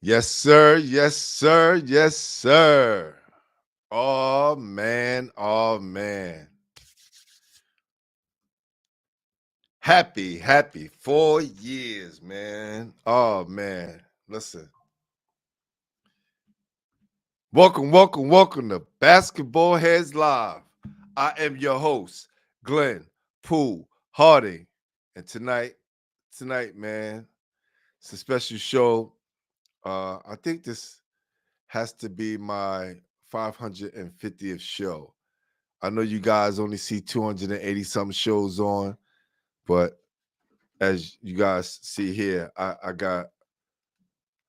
Yes, sir. Yes, sir. Yes, sir. Oh man. Oh man. Happy 4 years, man. Oh man. Listen. Welcome to Basketball Heads Live. I am your host, Glenn Poole Harding. And tonight, man, it's a special show. I think this has to be my 550th show. I know you guys only see 280 some shows on, but as you guys see here, I got a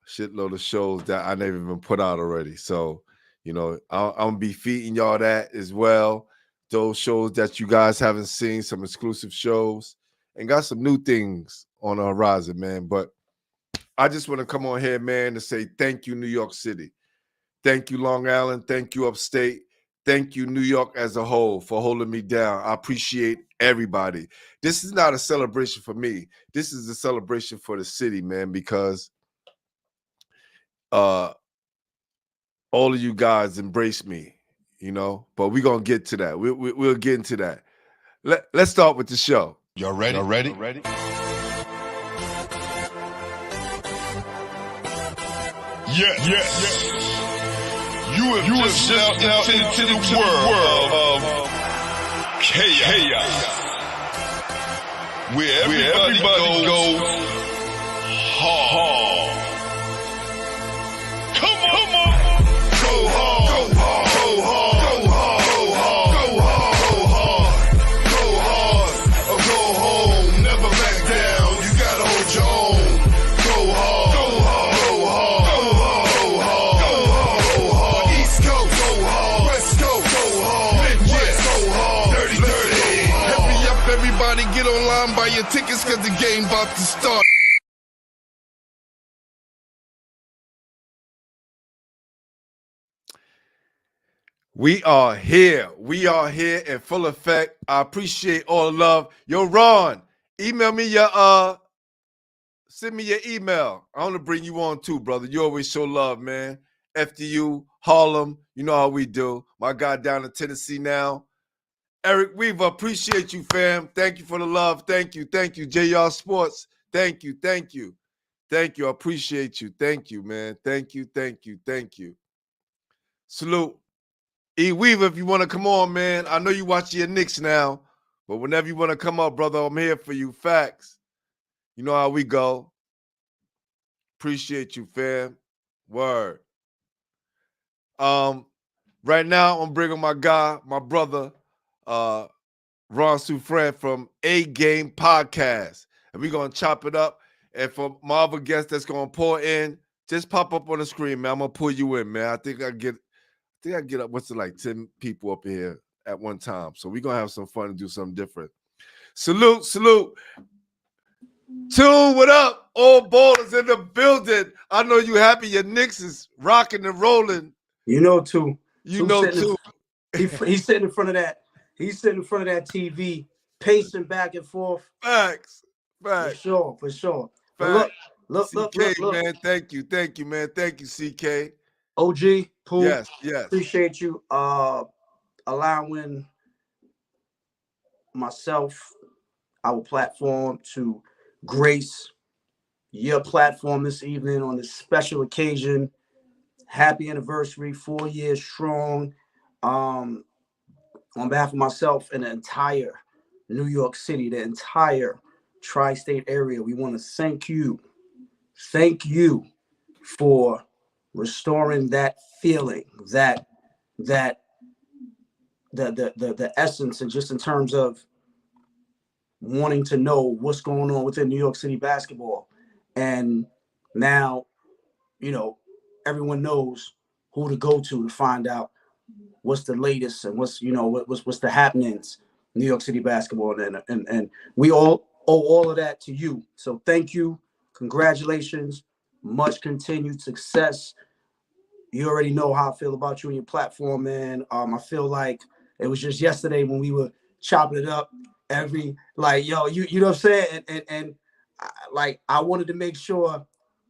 shitload of shows that I never even put out already. So, I'm gonna be feeding y'all that as well. Those shows that you guys haven't seen, some exclusive shows, and got some new things on the horizon, man. But I just want to come on here, man, to say thank you, New York City. Thank you, Long Island. Thank you, Upstate. Thank you, New York as a whole, for holding me down. I appreciate everybody. This is not a celebration for me. This is a celebration for the city, man, because uh, all of you guys embrace me, But we're going to get to that. We'll get into that. Let's start with the show. Y'all ready? Ready? Yes. You have just now into the world of chaos. Where everybody goes hard. Come on. Go hard. Go hard. Go hard. Go hard. Go hard. Or go home. Never back down. You gotta hold your own. Go hard. Go hard. Go hard. East Coast, go hard. West Coast, go hard. Midwest, go hard. Dirty. Hurry up, everybody, get online, buy your tickets, cause the game about to start. We are here. We are here in full effect. I appreciate all the love. Yo, Ron, email me send me your email. I want to bring you on too, brother. You always show love, man. FDU, Harlem, you know how we do. My guy down in Tennessee now. Eric Weaver, appreciate you, fam. Thank you for the love. Thank you. JR Sports, thank you. I appreciate you. Thank you, man. Thank you. Salute. E. Weaver, if you want to come on, man. I know you watch your Knicks now, but whenever you want to come up, brother, I'm here for you. Facts. You know how we go. Appreciate you, fam. Word. Right now, I'm bringing my guy, my brother, Ron Sufran from A Game Podcast. And we're going to chop it up. And for my other guest that's going to pour in, just pop up on the screen, man. I'm going to pull you in, man. I think I get up, 10 people up here at one time. So we're going to have some fun and do something different. Salute. Tune, what up? All ballers in the building. I know you happy your Knicks is rocking and rolling. You know, too. Too. He's sitting in front of that. He's sitting in front of that TV, pacing back and forth. Facts. For sure. Facts. Look, CK, man. Thank you, man. Thank you, CK. OG, Poole. Yes. Appreciate you allowing myself, our platform, to grace your platform this evening on this special occasion. Happy anniversary, 4 years strong. On behalf of myself and the entire New York City, the entire tri-state area, we want to thank you for restoring that feeling, that the essence, and just in terms of wanting to know what's going on within New York City basketball. And now, everyone knows who to go to find out what's the latest and what's the happenings in New York City basketball. And we all owe all of that to you. So thank you. Congratulations. Much continued success. You already know how I feel about you and your platform, man. I feel like it was just yesterday when we were chopping it up. You know what I'm saying? And I wanted to make sure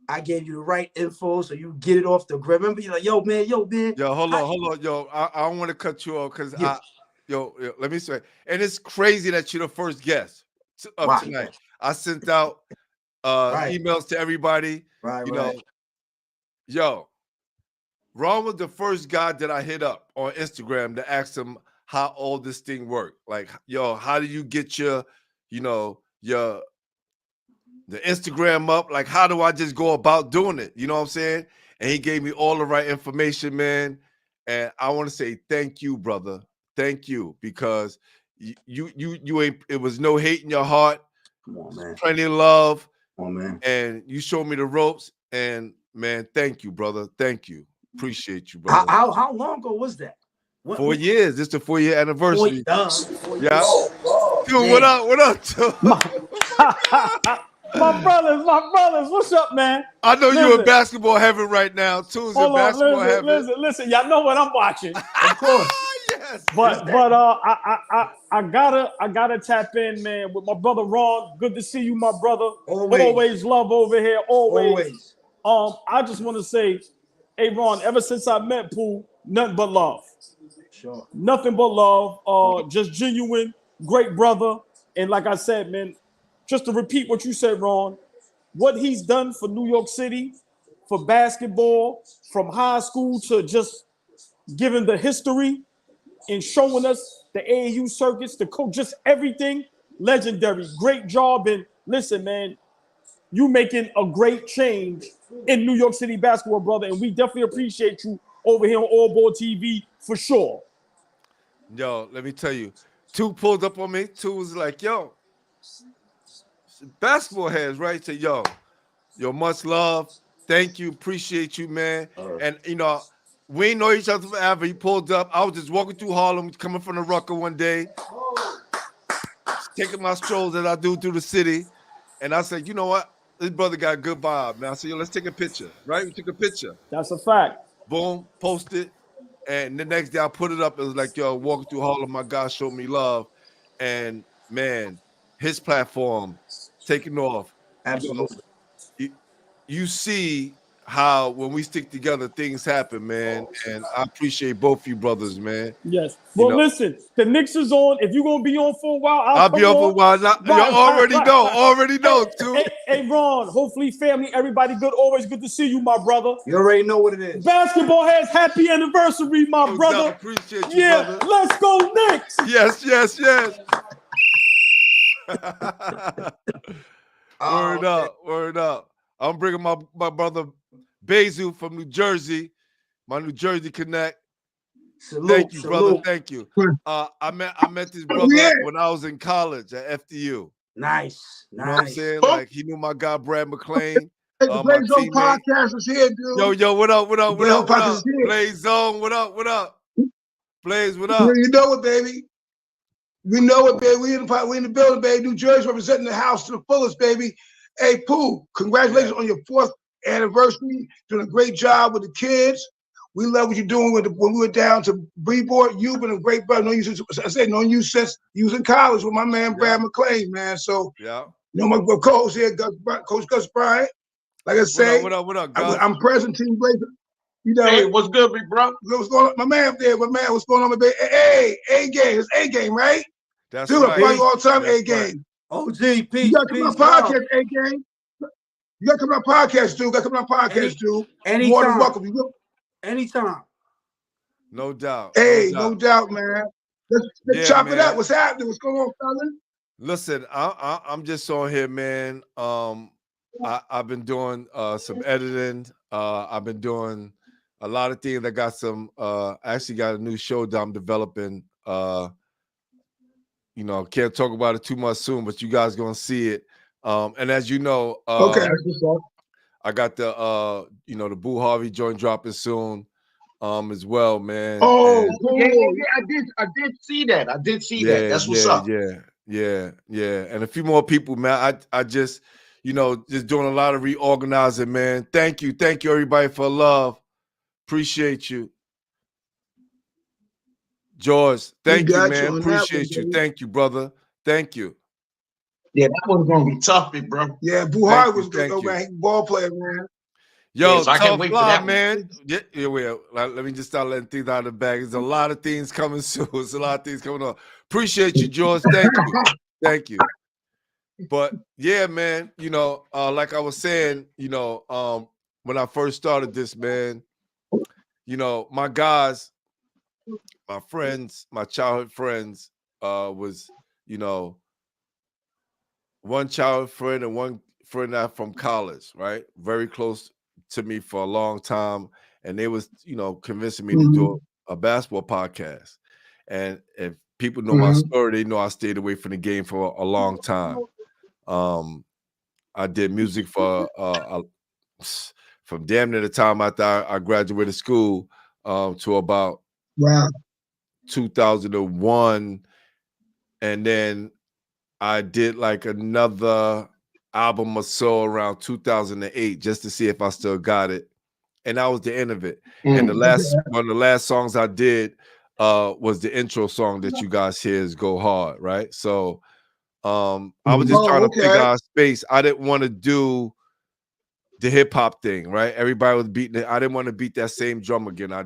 I gave you the right info so you get it off the grid. Remember, you're like, yo, man. Yo, hold on, yo. I don't want to cut you off because yo, let me say, and it's crazy that you're the first guest of tonight. I sent out emails to everybody. You know, yo, Ron was the first guy that I hit up on Instagram to ask him how all this thing worked. Like, yo, how do you get your, you know, the Instagram up? Like, how do I just go about doing it? You know what I'm saying? And he gave me all the right information, man. And I want to say thank you, brother. Thank you, because you ain't. It was no hate in your heart. Come on, man. Plenty of love. Come on, man. And you showed me the ropes. And man, thank you, brother. Thank you. Appreciate you, brother. How long ago was that? 4 years. This is the 4-year anniversary. Yeah. Dude, what up? What up, dude? My brothers, what's up, man? I know you're in basketball heaven right now. Tune's in basketball heaven. Listen, y'all know what I'm watching, of course. Yes. But I gotta tap in, man, with my brother Ron. Good to see you, my brother. Always love over here. Always. I just want to say, hey Ron, ever since I met Pooh, nothing but love. Sure. Nothing but love. Just genuine, great brother. And like I said, man, just to repeat what you said, Ron, what he's done for New York City, for basketball, from high school to just giving the history and showing us the AAU circuits, the coach, just everything, legendary. Great job. And listen, man, you making a great change in New York City basketball, brother. And we definitely appreciate you over here on All Ball TV for sure. Yo, let me tell you, Two pulled up on me. Two was like, yo, basketball heads, right? Say, yo, much love. Thank you. Appreciate you, man. And, you know, we ain't know each other forever. He pulled up. I was just walking through Harlem, coming from the Rucker one day, taking my strolls that I do through the city. And I said, you know what? This brother got a good vibe. Now I said, yo, let's take a picture, right? We took a picture. That's a fact. Boom, posted. And the next day I put it up. It was like, yo, walking through Harlem, my guy showed me love. And, man, his platform taking off. Absolutely. You see how when we stick together, things happen, man. And I appreciate both you brothers, man. Yes. Well, listen, the Knicks is on. If you're going to be on for a while, I'll be on for a while. You already know, too. Hey, Ron, hopefully family, everybody good. Always good to see you, my brother. You already know what it is. Basketball heads, happy anniversary, my brother. Appreciate you, brother. Let's go Knicks. Yes. Word up. I'm bringing my brother Bezu from New Jersey, my New Jersey Connect. Thank you, brother. Thank you. I met this brother when I was in college at FDU. Nice. You know what I'm saying? Like, he knew my guy Brad McClain. The Blaze Zone podcast is here, dude. Yo, what up? Blaze Zone, what up? Blaze, what up? You know it, baby. We know it, baby. We in the building, baby. New Jersey representing the house to the fullest, baby. Hey, Pooh, congratulations on your 4th anniversary. Doing a great job with the kids. We love what you're doing when we were down to Breeboard. You've been a great brother. Known you since you was in college with my man Brad McClain, man. So, you know, my co-host here, Coach Gus Bryant. Like I say, what up, Gus? I'm present, Team Blazer. You know, hey, what's good, big bro? What's going on? My man up there, what's going on, my baby? Hey, A-game. It's A-game, right? That's dude, right. I play all the time, A-game. OG, peace. You got to come on podcast, A-game. You got to come on podcast, dude. Dude. Anytime. More than welcome. Anytime. No doubt. Hey, no doubt, man. Let's chop it up. What's happening? What's going on, fella? Listen, I'm just on here, man. I've been doing some editing. I've been doing a lot of things. I got some. Actually, got a new show that I'm developing. You know, can't talk about it too much soon, but you guys gonna see it. And as you know, I got the the Boo Harvey joint dropping soon, as well, man. Oh, yeah, I did see that. that. That's what's up. Yeah. And a few more people, man. I just, just doing a lot of reorganizing, man. Thank you, everybody, for love. Appreciate you. George, thank you, man. Appreciate you. Thank you, brother. Thank you. Yeah, that one's gonna be tough, big bro. Yeah, Boo Harvey was good, man. Ball player, man. Yo, so I can't tough wait for fly, that one. man. Yeah, well, let me just start letting things out of the bag. There's a lot of things coming soon. There's a lot of things coming on. Appreciate you, George. Thank you. Thank you. But yeah, man, like I was saying, when I first started this, man, my guys, my friends, my childhood friends, was, one childhood friend and one friend from college, right? Very close to me for a long time. And they was, convincing me to do a basketball podcast. And if people know my story, they know I stayed away from the game for a long time. I did music for from damn near the time after I graduated school to about 2001, and then I did like another album or so around 2008 just to see if I still got it, and that was the end of it. And one of the last songs I did was the intro song that you guys hear is "Go Hard," right? So I was just trying to figure out space. I didn't want to do the hip hop thing, right? Everybody was beating it. I didn't want to beat that same drum again. I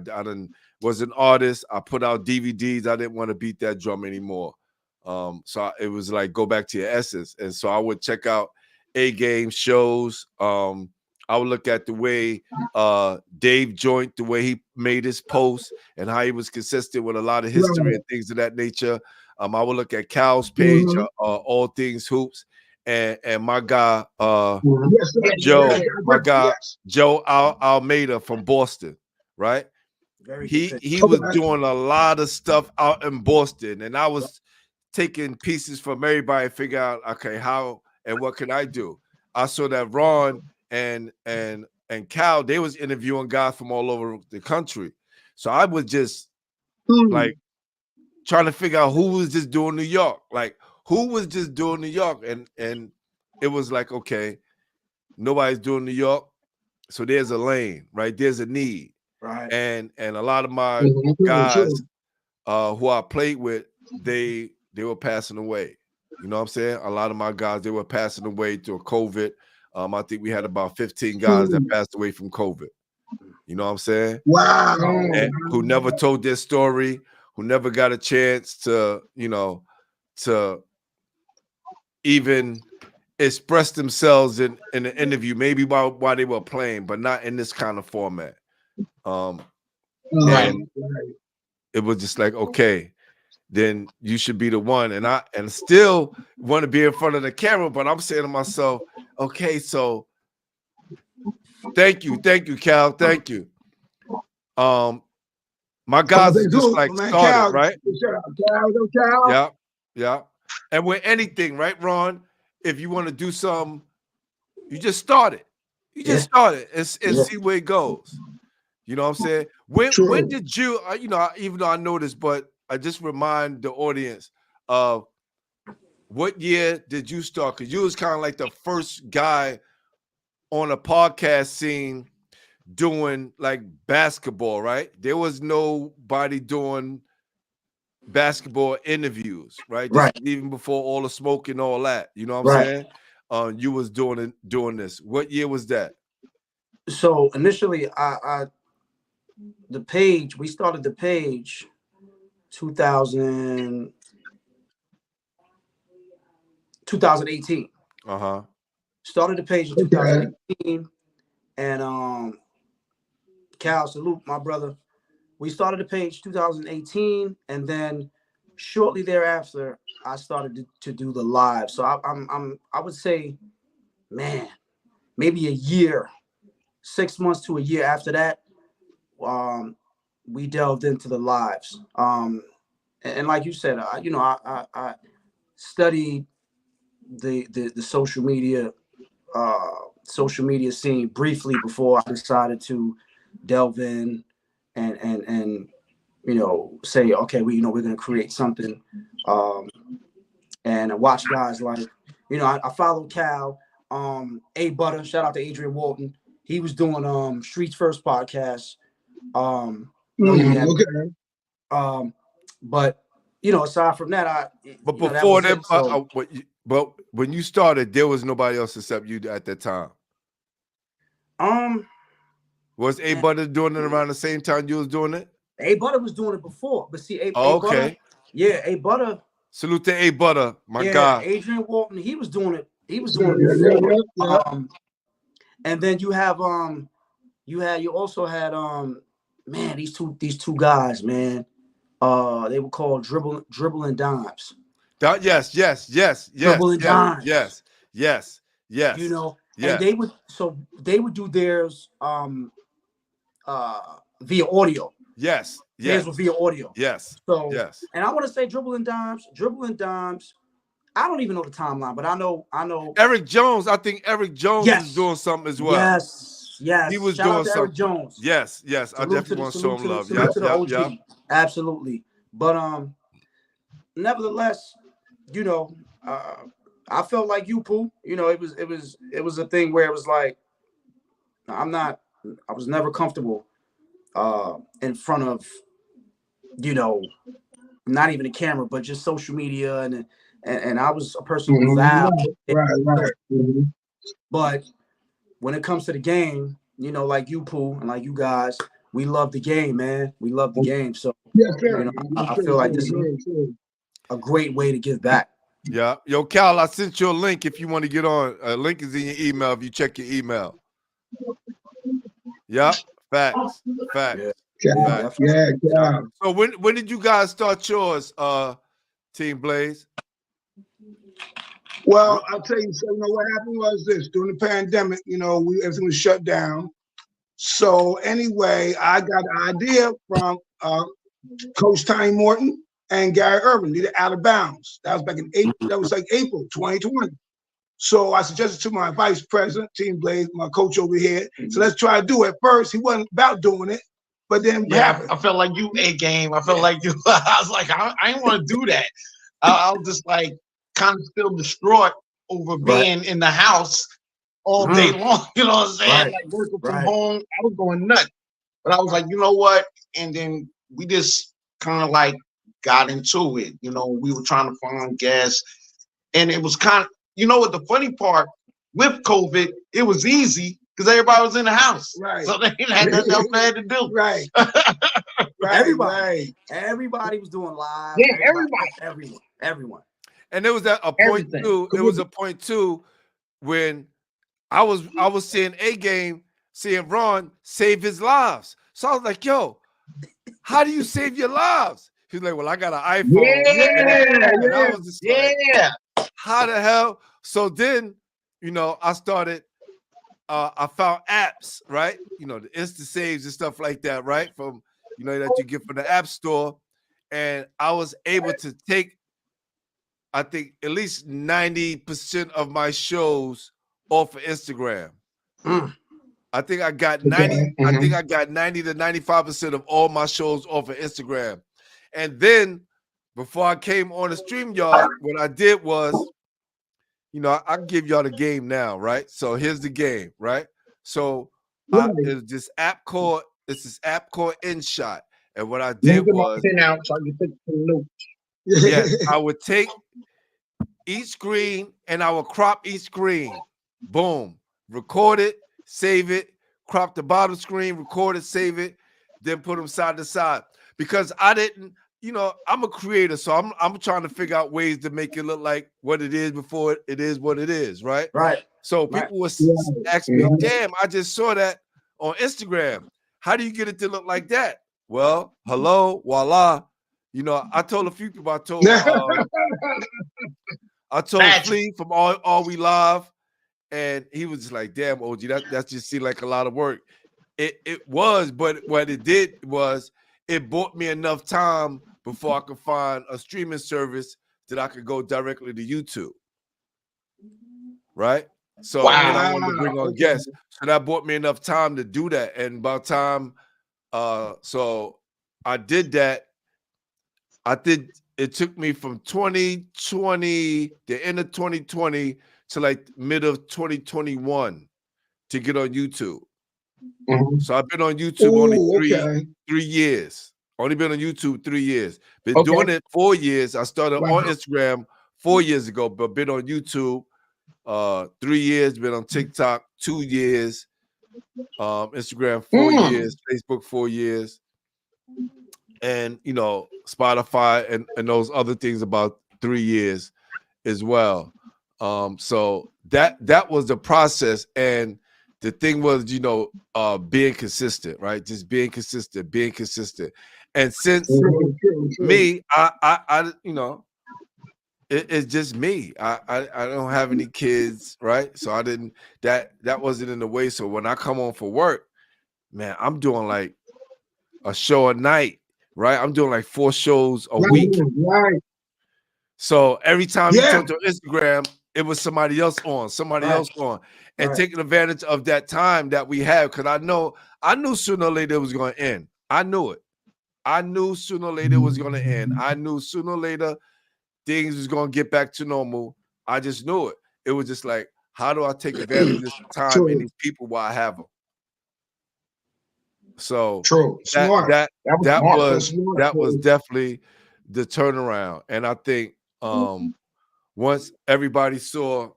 was an artist. I put out DVDs. I didn't want to beat that drum anymore. It was like, go back to your essence. And so I would check out A-Game shows. I would look at the way Dave Joint, the way he made his posts and how he was consistent with a lot of history and things of that nature. I would look at Cal's page, All Things Hoops. And my guy Joe Almeida from Boston, right? He was doing a lot of stuff out in Boston, and I was taking pieces from everybody to figure out, okay, how and what can I do? I saw that Ron and Cal, they was interviewing guys from all over the country, so I was just like trying to figure out who was just doing New York, like. Who was just doing New York? And it was like, okay, nobody's doing New York. So there's a lane, right? There's a need. Right. And a lot of my guys who I played with, they were passing away. You know what I'm saying? A lot of my guys, they were passing away through COVID. I think we had about 15 guys that passed away from COVID. You know what I'm saying? Wow. And who never told their story, who never got a chance to, to even express themselves in an interview, maybe while they were playing, but not in this kind of format. And it was just like, okay, then you should be the one. And I still want to be in front of the camera, but I'm saying to myself, okay, so thank you, Cal, thank you. My guys are just like started, right? Yeah. And with anything, right, Ron? If you want to do something, you just start it. You just start it and see where it goes. You know what I'm saying? When did you, even though I know this, but I just remind the audience of what year did you start? Because you was kind of like the first guy on a podcast scene doing like basketball, right? There was nobody doing basketball interviews, right? Even before all the smoke and all that, you know what I'm saying? You was doing this. What year was that? So initially, we started the page 2018. Started the page in 2018, and Cal, salute my brother. We started the page 2018, and then shortly thereafter, I started to do the live. So I would say, man, maybe a year, 6 months to a year after that, we delved into the lives. And like you said, I studied the social media scene briefly before I decided to delve in and say, okay, we're going to create something. And I watch guys like, I follow Cal, A Butter, shout out to Adrian Walton. He was doing Streets First podcast. But aside from that, before that, but when you started, there was nobody else except you at that time. Was A Butter doing it around the same time you was doing it? A Butter was doing it before, but see, A Oh, Butter, okay. yeah, A Butter, Salute to A Butter, my yeah, guy. Adrian Walton, he was doing it. He was Yeah, doing it yeah, before. yeah, yeah. And then you also had man, these two guys, man. They were called dribbling dimes. Yes. Dribbling dimes. Yes. You know, Yes. and they would do theirs via audio. Yes. Theirs was via audio. Yes. So Yes. and I want to say dribbling dimes. I don't even know the timeline, but I know. Eric Jones, I think Eric Jones Yes. was doing something as well. Yes. He was Shout doing out to something. Eric Jones. Yes. I definitely want to show him love. Yeah. To the OG. Absolutely. But nevertheless, you know, I felt like you, Pooh. You know, it was a thing where it was like, I was never comfortable in front of, you know, not even a camera, but just social media, and I was a person who loud. Right. But when it comes to the game, you know, like you, Pooh, and like you guys, we love the game, man. We love the game. So Yes, sir. you know, I feel like this is a great way to give back. Yeah. Yo, Cal, I sent you a link if you want to get on. A link is in your email if you check your email. Yeah. Facts. Yeah. So when did you guys start yours, Team Blaze? Well, I'll tell you, so you know what happened was this: during the pandemic, you know, everything was shut down. So anyway, I got an idea from Coach Tiny Morton and Gary Urban, did it Out of Bounds. That was back in April. That was like April 2020. So I suggested to my vice president, Team Blaze, my coach over here. So let's try to do it. At first, he wasn't about doing it, but then I felt like you A game. I felt like you. I was like, I didn't want to do that. I was just like kind of still distraught over being in the house all day long. You know what I'm saying? Like working from home. I was going nuts. But I was like, you know what? And then we just kind of like got into it. You know, we were trying to find guests, and it was kind of, you know what the funny part with COVID, it was easy because everybody was in the house. Right. So they had nothing else they had to do. Right. Everybody was doing live. Yeah, everyone. And there was a point too. It was a point too when I was seeing A Game, seeing Ron save his lives. So I was like, yo, how do you save your lives? He's like, well, I got an iPhone. And I was just like, how the hell? So then, you know, I started, I found apps, right? You know, the Insta saves and stuff like that, right? From, you know, that you get from the App Store. And I was able to take, I think, at least 90% of my shows off of Instagram. I think I got 90. I think I got 90 to 95% of all my shows off of Instagram. And then before I came on the StreamYard, what I did was, you know, I give y'all the game now, right? So here's the game, right? So it's this app called InShot, and what I did was, yes, I would take each screen and I would crop each screen. Boom, record it, save it, crop the bottom screen, record it, save it, then put them side to side. Because I didn't, you know, I'm a creator, so I'm trying to figure out ways to make it look like what it is before it is what it is, right? Right. So people would ask me, damn, I just saw that on Instagram. How do you get it to look like that? Well, hello, voila. You know, I told a few people, I told Flea from All We Live, and he was just like, damn, OG, that just seemed like a lot of work. It was, but what it did was it bought me enough time before I could find a streaming service that I could go directly to YouTube. Right? So and I wanted to bring on guests. So that bought me enough time to do that. And by the time so I did that, it took me from 2020, the end of 2020 to like mid of 2021 to get on YouTube. So I've been on YouTube only 3 years. Only been on YouTube 3 years. Been doing it 4 years. I started on Instagram 4 years ago, but been on YouTube 3 years. Been on TikTok 2 years. Instagram 4 years, Facebook 4 years, and Spotify and those other things about 3 years as well. So that was the process, and the thing was, being consistent, right? Just being consistent. And since me, I it's just me. I don't have any kids, right? So I didn't that wasn't in the way. So when I come on for work, man, I'm doing like a show a night, right? I'm doing like 4 shows a week. Right. So every time you Yeah. turn to Instagram, it was somebody else on, and Right. taking advantage of that time that we have. Because I knew sooner or later it was going to end. I knew it. I knew sooner or later it was going to end. I knew sooner or later things was going to get back to normal. I just knew it. It was just like, how do I take advantage of this time and these people while I have them? So True. Smart. that Smart. was definitely the turnaround. And I think once everybody saw,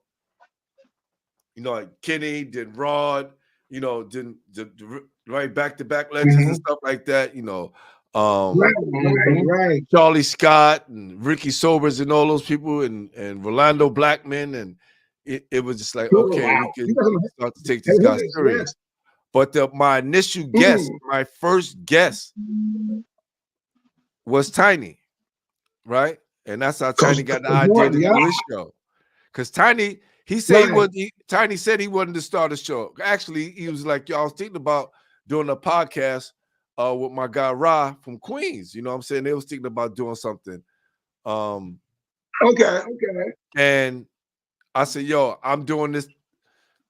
like Kenny, then Rod, then the right back-to-back legends and stuff like that, Right. Charlie Scott and Ricky Sobers and all those people, and Rolando Blackman, and it was just like, okay, we can start to take these guys serious. But my initial guest, my first guest was Tiny, right? And that's how Tiny got the idea to do his show. Because Tiny, he said Tiny said he wanted to start a show. Actually, he was like, I was thinking about doing a podcast with my guy Ra from Queens. You know what I'm saying? They was thinking about doing something. Okay. And I said, yo, I'm doing this.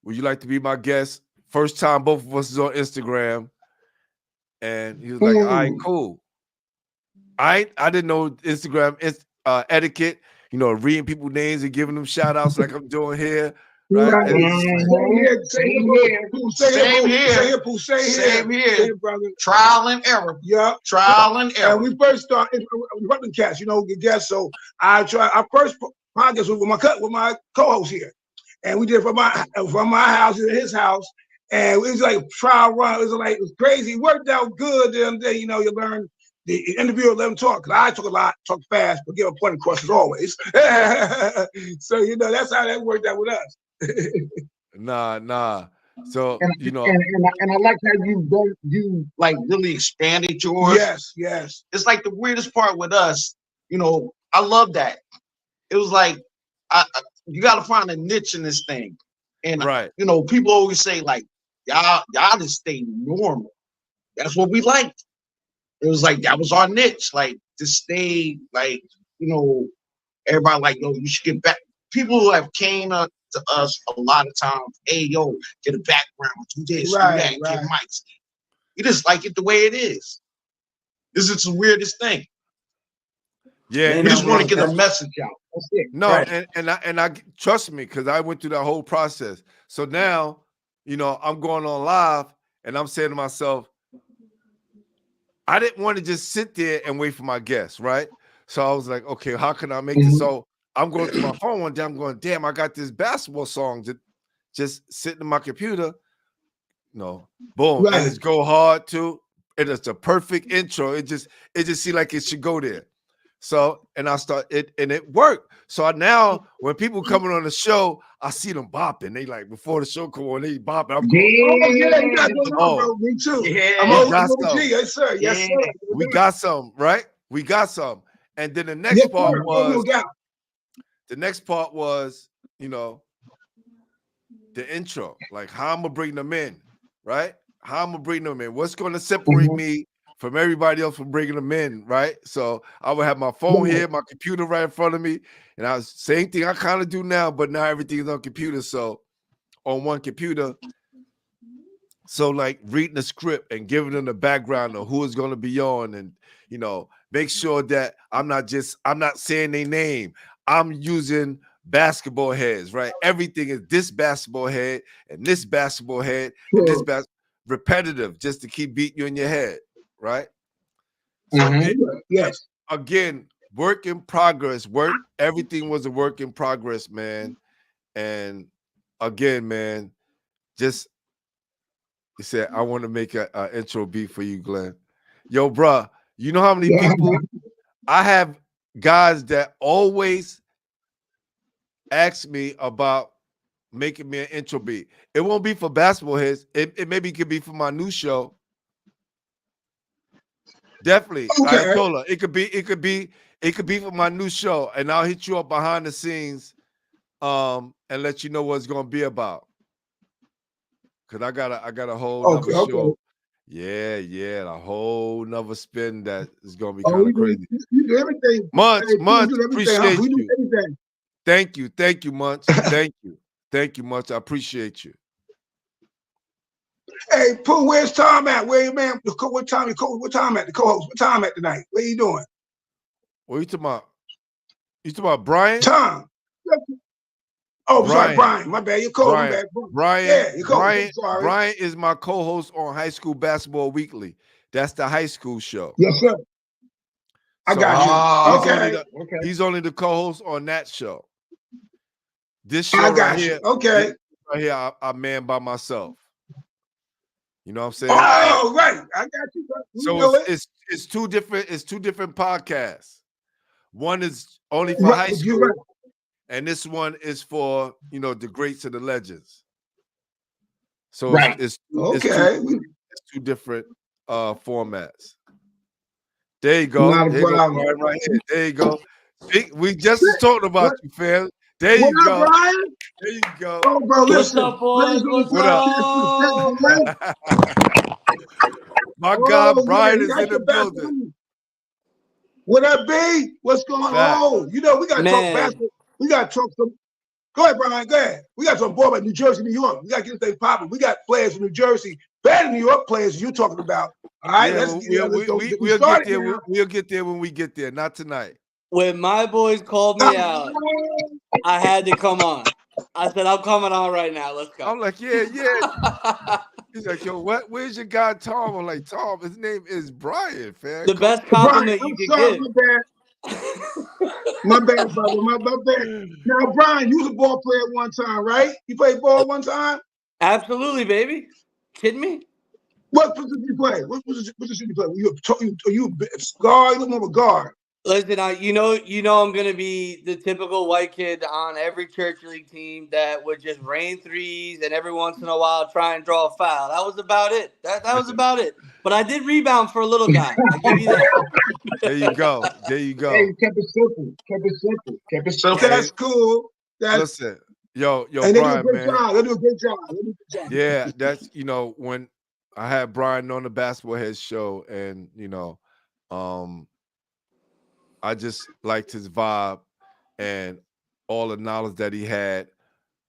Would you like to be my guest? First time both of us is on Instagram. And he was like, all right, cool. I didn't know Instagram etiquette, reading people's names and giving them shout outs like I'm doing here. Right? Same here. Trial and error. Yeah. Trial and error. And we first started running cats, get guests. So our first podcast was with my co-host here. And we did from my house to his house. And it was like trial run. It was crazy. It worked out good. Then you learn the interviewer, let them talk. Cause I talk a lot, talk fast, but give a point of questions always. So that's how that worked out with us. Nah. So and I like how you like really expanded yours. Yes. It's like the weirdest part with us. I love that. It was like you got to find a niche in this thing, and right. People always say like y'all just stay normal. That's what we liked. It was like that was our niche, like to stay like everybody like you should get back. People who have came up to us a lot of times, hey get a background, do this, do that, get mics. You just like it the way it is. This is the weirdest thing. Yeah, we just want to get a message out. That's it. No, and I trust me, because I went through that whole process. So now, I'm going on live and I'm saying to myself, I didn't want to just sit there and wait for my guests, right? So I was like, okay, how can I make this? So I'm going through my phone one day. I'm going, damn, I got this basketball song that just sitting in my computer. Boom. Right. And it's Go Hard too. And it's a perfect intro. It just seemed like it should go there. So, and I start it, and it worked. So now when people coming on the show, I see them bopping. They like before the show come on, they bopping. I'm going, you got bro. Me too. Yeah. I'm OG. Yes, sir. Yes, sir. We got some, right? We got some. And then the next part was the intro. Like how I'm gonna bring them in, right? How I'm gonna bring them in. What's gonna separate me from everybody else from bringing them in, right? So I would have my phone here, my computer right in front of me, and I was same thing I kind of do now, but now everything's on computer. So on one computer, so like reading the script and giving them the background of who is going to be on, and make sure that I'm not saying their name. I'm using basketball heads, right? Everything is this basketball head and this basketball head and this repetitive, just to keep beating you in your head. Right. So yes. Again, work in progress. Everything was a work in progress, man. And again, man, just He said, I want to make a intro beat for you, Glenn. Yo, bruh, you know how many people I have guys that always ask me about making me an intro beat. It won't be for basketball heads. It maybe could be for my new show. Definitely. I Okay. told her it could be for my new show, and I'll hit you up behind the scenes and let you know what it's gonna be about. Cause I got a whole nother Okay. show. Yeah, a whole nother spin that is gonna be Oh, kind of crazy. you do everything. Months, Hey, Months, you do everything, huh? appreciate We do you. everything. Thank you, Months. Thank you, Months. I appreciate you. Hey, Pooh, where's Tom at? Where you, man? What time at? The co-host. What time at tonight? What are you doing? What are you talking about? You talking about Brian? Tom. Oh, sorry, Brian. Brian. My bad. Your co-host. My bad. Brian, Yeah, your co-host. Sorry. Brian is my co-host on High School Basketball Weekly. That's the high school show. Yes, sir. I So got you. he's Okay. He's only the co-host on that show. This show I got right you. here, Okay. right here, I man by myself. You know what I'm saying? Oh, right. I got you. So it's two different podcasts. One is only for high school, right. and this one is for the greats and the legends. So Right. it's Okay. two different formats. There you go. Not a There you go, problem. Brian, right here. There you go. We just talked about you, fam. There you What go. up, Brian? There you go. Oh, bro, listen. up, boys? What up? My God, Brian is in the building. What up, B? What's going on? We got to talk basketball. We got to talk some. Go ahead, Brian. Go ahead. We got to talk more about New Jersey, New York. We got to get this thing popping. We got players from New Jersey, better New York players you're talking about. All right, we'll get there. We'll get there when we get there. Not tonight. When my boys called me out, I had to come on. I said, I'm coming on right now. Let's go. I'm like, yeah. He's like, yo, what? Where's your guy Tom? I'm like, Tom, his name is Brian, fam. The best compliment you could give. My bad, brother. My bad. Now, Brian, you was a ball player at one time, right? You played ball one time? Absolutely, baby. Kidding me? What position you play? What position you play? Are you a guard? You look more of a guard. Listen, you know I'm gonna be the typical white kid on every church league team that would just rain threes and every once in a while try and draw a foul. That was about it. That was about it. But I did rebound for a little guy. I give you that. There you go. Hey, kept it simple. That's cool. Listen, yo, and Brian, they do a great job. Yeah, that's when I had Brian on the Basketball Heads show, and I just liked his vibe and all the knowledge that he had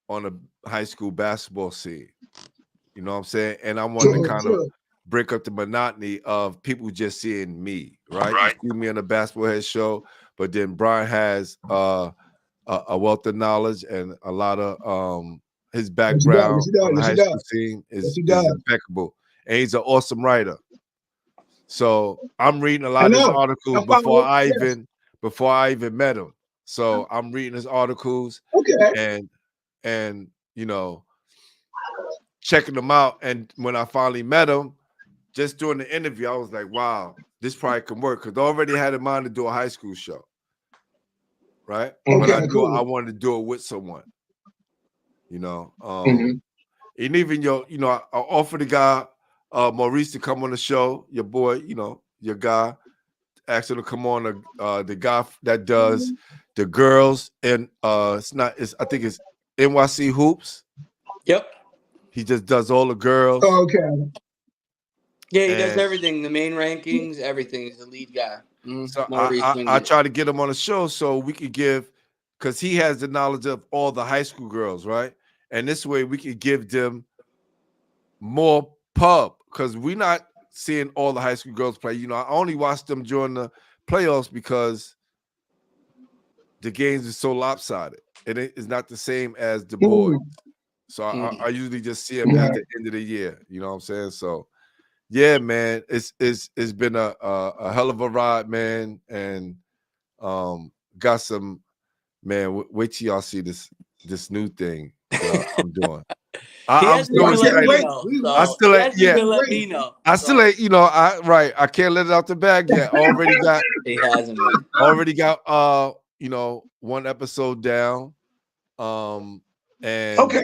on the high school basketball scene. You know what I'm saying? And I wanted to kind of break up the monotony of people just seeing me, right? You see me on the Basketball Head show, but then Brian has a wealth of knowledge and a lot of his background on the high school scene is impeccable. And he's an awesome writer. So I'm reading a lot of his articles before I even met him. So I'm reading his articles and checking them out. And when I finally met him, just doing the interview, I was like, wow, this probably can work. Because I already had in mind to do a high school show. Right? But I wanted to do it with someone. And even I offered the guy Maurice to come on the show, your boy, your guy, asked him to come on the guy that does the girls and I think it's NYC Hoops. Yep. He just does all the girls. Okay. Yeah, he does everything. The main rankings, everything. He's the lead guy. So I try to get him on the show so we could because he has the knowledge of all the high school girls, right? And this way we could give them more pub because we're not seeing all the high school girls play. I only watch them during the playoffs because the games are so lopsided. And it is not the same as the boys. So I usually just see them at the end of the year. You know what I'm saying? So yeah, man, it's been a hell of a ride, man. And got some, man, wait till y'all see this new thing. I'm doing. He I'm hasn't still even let can't me excited. wait. know. We So I still he ain't, hasn't yeah. even let wait. me know. I still So ain't, I can't let it out the bag yet. he hasn't, man. Already got one episode down. And Okay.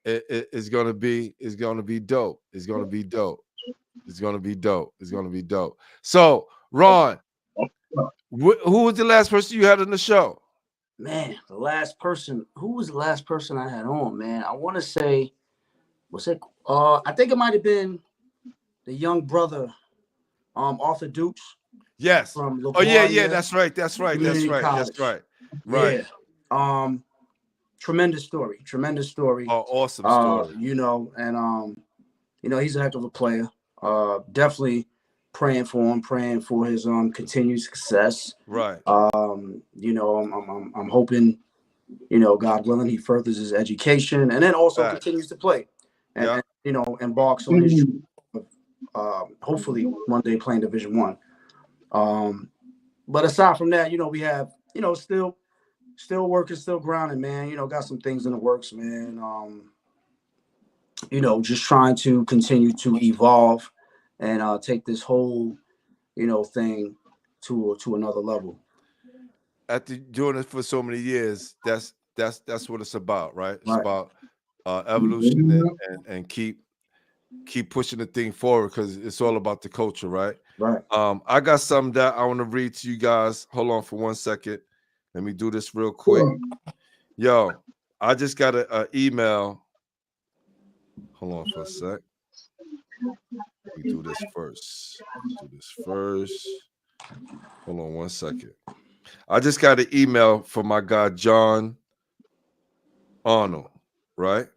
it's gonna be dope. It's gonna be dope. It's gonna be dope. It's gonna be dope. So, Ron, who was the last person you had on the show? Man, the last person. Who was the last person I had on? Man, I want to say, was it? I think it might have been the young brother, Arthur Dukes Yes. from Oh yeah, LaGuardia that's right. Community College. Right. Yeah. Tremendous story. Tremendous story. Oh, awesome story. And he's a heck of a player. Definitely praying for him, praying for his continued success. Right. I'm hoping, God willing, he furthers his education and then also continues to play and embarks on his hopefully one day playing Division I. But aside from that, we have, still working, still grounding, man. Got some things in the works, man. Just trying to continue to evolve and take this whole, thing to another level. After doing it for so many years, that's what it's about, right? It's about evolution and keep pushing the thing forward because it's all about the culture, right? Right. I got something that I want to read to you guys. Hold on for 1 second. Let me do this real quick. Yo, I just got an email. Hold on for a sec. Let me do this first. Hold on 1 second. I just got an email from my guy John Arnold, right?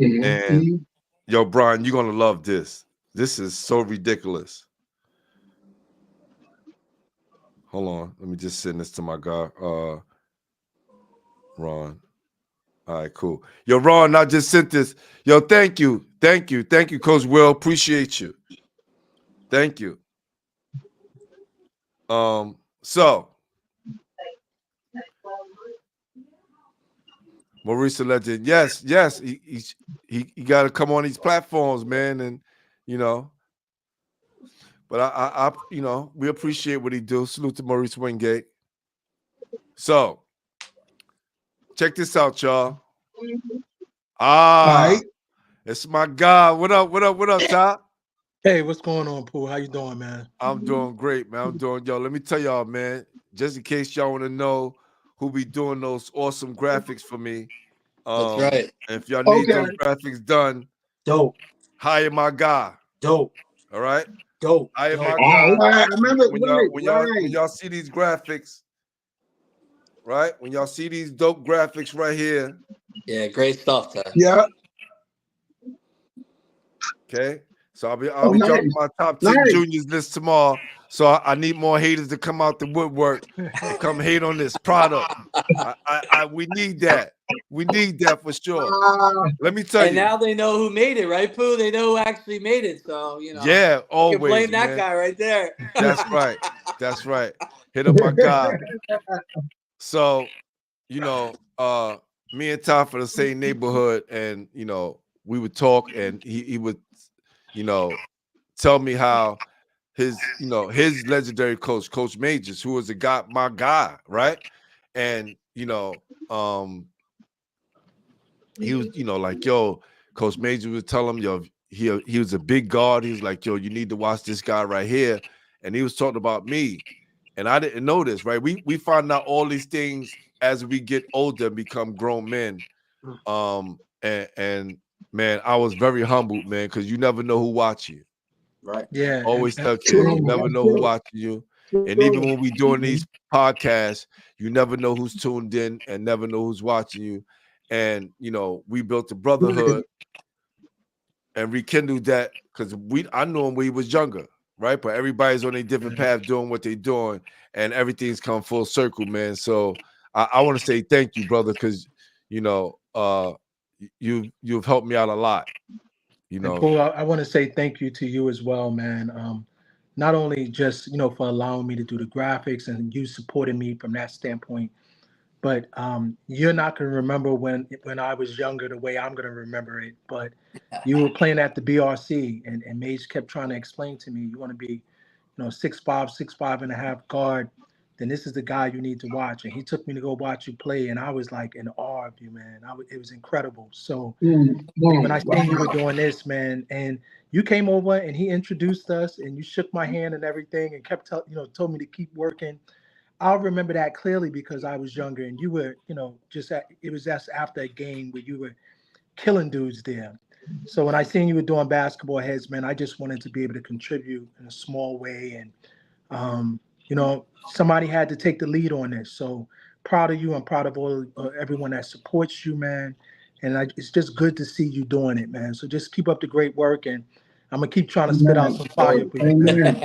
And yo, Brian, you're gonna love this. This is so ridiculous. Hold on, let me just send this to my guy, Ron. All right, cool. Yo, Ron, I just sent this. Yo, thank you, Coach Will. Appreciate you. Thank you. So Maurice the Legend, yes, he got to come on these platforms, man, and But I we appreciate what he do. Salute to Maurice Wingate. So check this out, y'all. Right. It's my guy. What up, Ty? Hey, what's going on, Pooh? How you doing, man? I'm doing great, man. Let me tell y'all, man, just in case y'all want to know who be doing those awesome graphics for me. That's right. If y'all need those graphics done, dope. Hire my guy. Dope. All right. Dope. Hire dope. my guy. I remember when y'all see these graphics, right? When y'all see these dope graphics right here. Yeah, great stuff, Ty. Yeah. Okay. So I'll be dropping my top 10 juniors list tomorrow. So I need more haters to come out the woodwork and come hate on this product. We need that. We need that for sure. Let me tell you. And now they know who made it, right, Pooh? They know who actually made it. So Yeah, always. You can blame that guy right there. That's right. That's right. Hit up my guy. So, me and Tom for the same neighborhood, and we would talk, and he would, tell me how his legendary Coach Majors, who was my guy, right? And he was, like, yo, Coach Majors would tell him, yo, he was a big guard. He was like, yo, you need to watch this guy right here. And he was talking about me. And I didn't know this, right? We find out all these things as we get older and become grown men. And man, I was very humbled, man, because you never know who watching you. Right. Yeah. Always tell kids, you never know who watching you. And even when we doing these podcasts, you never know who's tuned in and never know who's watching you. And we built a brotherhood and rekindled that because I knew him when he was younger, right? But everybody's on a different path doing what they're doing, and everything's come full circle, man. So I want to say thank you, brother, because you've helped me out a lot. Pooh, I want to say thank you to you as well, man. Not only just for allowing me to do the graphics and you supporting me from that standpoint, but you're not going to remember when I was younger the way I'm going to remember it. But you were playing at the BRC, and Mage kept trying to explain to me, you want to be, 6'5", 6'5 and a half guard, then this is the guy you need to watch. And he took me to go watch you play, and I was like in awe of you, man. It was incredible. So when I seen you were doing this, man, and you came over and he introduced us, and you shook my hand and everything, and kept told me to keep working. I'll remember that clearly because I was younger, and you were, it was just after a game where you were killing dudes there. So when I seen you were doing Basketball Heads, man, I just wanted to be able to contribute in a small way, and somebody had to take the lead on this. So proud of you. I'm proud of all everyone that supports you, man. And it's just good to see you doing it, man. So just keep up the great work, and I'm gonna keep trying to spit out some fire for you, man.